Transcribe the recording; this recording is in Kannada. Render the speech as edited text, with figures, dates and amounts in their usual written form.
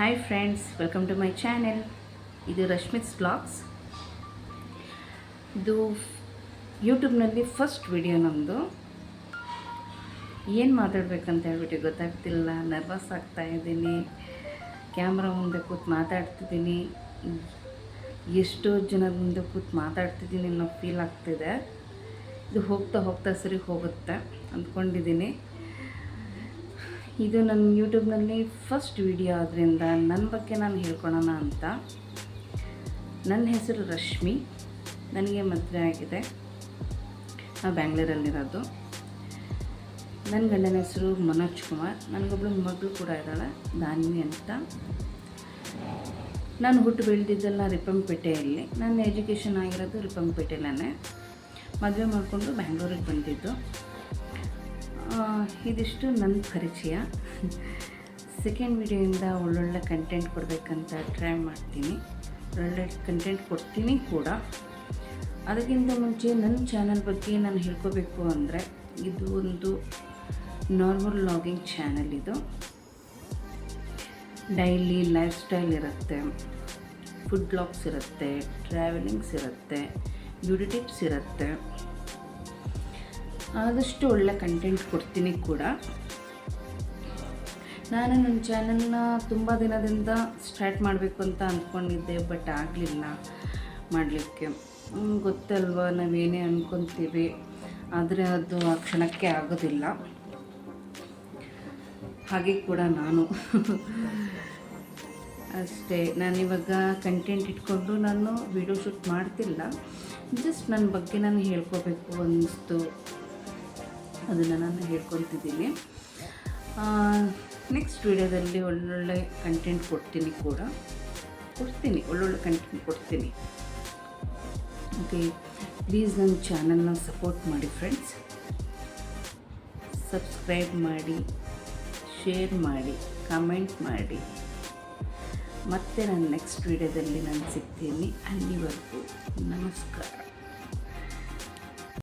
Hi friends, welcome to my channel. ಇದು ರಶ್ಮಿತ್ಸ್ ಬ್ಲಾಗ್ಸ್. ಇದು ಯೂಟ್ಯೂಬ್ನಲ್ಲಿ ಫಸ್ಟ್ ವಿಡಿಯೋ ನಮ್ಮದು. ಏನು ಮಾತಾಡಬೇಕಂತ ಹೇಳ್ಬಿಟ್ಟು ಗೊತ್ತಾಗ್ತಿಲ್ಲ, ನರ್ವಸ್ ಆಗ್ತಾಯಿದ್ದೀನಿ. ಕ್ಯಾಮ್ರಾ ಮುಂದೆ ಕೂತು ಮಾತಾಡ್ತಿದ್ದೀನಿ, ಎಷ್ಟೋ ಜನದ ಮುಂದೆ ಕೂತು ಮಾತಾಡ್ತಿದ್ದೀನಿ ಅನ್ನೋ ಫೀಲ್ ಆಗ್ತಿದೆ. ಇದು ಹೋಗ್ತಾ ಹೋಗ್ತಾ ಸರಿ ಹೋಗುತ್ತೆ ಅಂದ್ಕೊಂಡಿದ್ದೀನಿ. ಇದು ನನ್ನ ಯೂಟ್ಯೂಬ್ನಲ್ಲಿ ಫಸ್ಟ್ ವಿಡಿಯೋ ಆದ್ದರಿಂದ ನನ್ನ ಬಗ್ಗೆ ನಾನು ಹೇಳ್ಕೊಳೋಣ ಅಂತ. ನನ್ನ ಹೆಸರು ರಶ್ಮಿ, ನನಗೆ ಮದುವೆ ಆಗಿದೆ. ನಾವು ಬ್ಯಾಂಗ್ಳೂರಲ್ಲಿರೋದು. ನನ್ನ ಗಂಡನ ಹೆಸರು ಮನೋಜ್ ಕುಮಾರ್. ನನಗೊಬ್ಬಳು ಮಗಳು ಕೂಡ ಇದ್ದಾಳೆ, ದಾನ್ವಿ ಅಂತ. ನಾನು ಹುಟ್ಟು ಬೆಳೆದಿದ್ದೆಲ್ಲ ರಿಪ್ಪಂಪೇಟೆಯಲ್ಲಿ. ನನ್ನ ಎಜುಕೇಷನ್ ಆಗಿರೋದು ರಿಪ್ಪಂಪೇಟೆಯಲ್ಲೇ. ಮದುವೆ ಮಾಡಿಕೊಂಡು ಬ್ಯಾಂಗ್ಳೂರಿಗೆ ಬಂದಿದ್ದು. ಇದಿಷ್ಟು ನನ್ನ ಪರಿಚಯ. ಸೆಕೆಂಡ್ ವಿಡಿಯೋಯಿಂದ ಒಳ್ಳೊಳ್ಳೆ ಕಂಟೆಂಟ್ ಕೊಡಬೇಕಂತ ಟ್ರೈ ಮಾಡ್ತೀನಿ, ಒಳ್ಳೊಳ್ಳೆ ಕಂಟೆಂಟ್ ಕೊಡ್ತೀನಿ ಕೂಡ. ಅದಕ್ಕಿಂತ ಮುಂಚೆ ನನ್ನ ಚಾನಲ್ ಬಗ್ಗೆ ನಾನು ಹೇಳ್ಕೋಬೇಕು ಅಂದರೆ, ಇದು ಒಂದು ನಾರ್ಮಲ್ ವ್ಲಾಗಿಂಗ್ ಚಾನಲ್. ಇದು ಡೈಲಿ ಲೈಫ್ ಸ್ಟೈಲ್ ಇರುತ್ತೆ, ಫುಡ್ ಬ್ಲಾಗ್ಸ್ ಇರುತ್ತೆ, ಟ್ರಾವೆಲಿಂಗ್ಸ್ ಇರುತ್ತೆ, ಬ್ಯೂಟಿ ಟಿಪ್ಸ್ ಇರುತ್ತೆ. ಆದಷ್ಟು ಒಳ್ಳೆ ಕಂಟೆಂಟ್ ಕೊಡ್ತೀನಿ ಕೂಡ. ನಾನು ನನ್ನ ಚಾನಲ್ನ ತುಂಬ ದಿನದಿಂದ ಸ್ಟಾರ್ಟ್ ಮಾಡಬೇಕು ಅಂತ ಅಂದ್ಕೊಂಡಿದ್ದೆ, ಬಟ್ ಆಗಲಿಲ್ಲ ಮಾಡಲಿಕ್ಕೆ. ಗೊತ್ತಲ್ವ, ನಾವೇನೇ ಅಂದ್ಕೊತೀವಿ ಆದರೆ ಅದು ಆ ಕ್ಷಣಕ್ಕೆ ಆಗೋದಿಲ್ಲ. ಹಾಗೆ ಕೂಡ ನಾನು ಅಷ್ಟೇ. ನಾನಿವಾಗ ಕಂಟೆಂಟ್ ಇಟ್ಕೊಂಡು ನಾನು ವಿಡಿಯೋ ಶೂಟ್ ಮಾಡ್ತಿಲ್ಲ, ಜಸ್ಟ್ ನನ್ನ ಬಗ್ಗೆ ನಾನು ಹೇಳ್ಕೋಬೇಕು ಅನ್ನಿಸ್ತು, ಅದನ್ನು ನಾನು ಹೇಳ್ಕೊತಿದ್ದೀನಿ. ನೆಕ್ಸ್ಟ್ ವಿಡಿಯೋದಲ್ಲಿ ಒಳ್ಳೊಳ್ಳೆ ಕಂಟೆಂಟ್ ಕೊಡ್ತೀನಿ, ಒಳ್ಳೊಳ್ಳೆ ಕಂಟೆಂಟ್ ಕೊಡ್ತೀನಿ. ಓಕೆ, ಪ್ಲೀಸ್ ನನ್ನ ಚಾನಲ್ನ ಸಪೋರ್ಟ್ ಮಾಡಿ ಫ್ರೆಂಡ್ಸ್. ಸಬ್ಸ್ಕ್ರೈಬ್ ಮಾಡಿ, ಶೇರ್ ಮಾಡಿ, ಕಮೆಂಟ್ ಮಾಡಿ. ಮತ್ತೆ ನಾನು ನೆಕ್ಸ್ಟ್ ವಿಡಿಯೋದಲ್ಲಿ ನಾನು ಸಿಗ್ತೀನಿ. ಅಲ್ಲಿವರೆಗೂ ನಮಸ್ಕಾರ.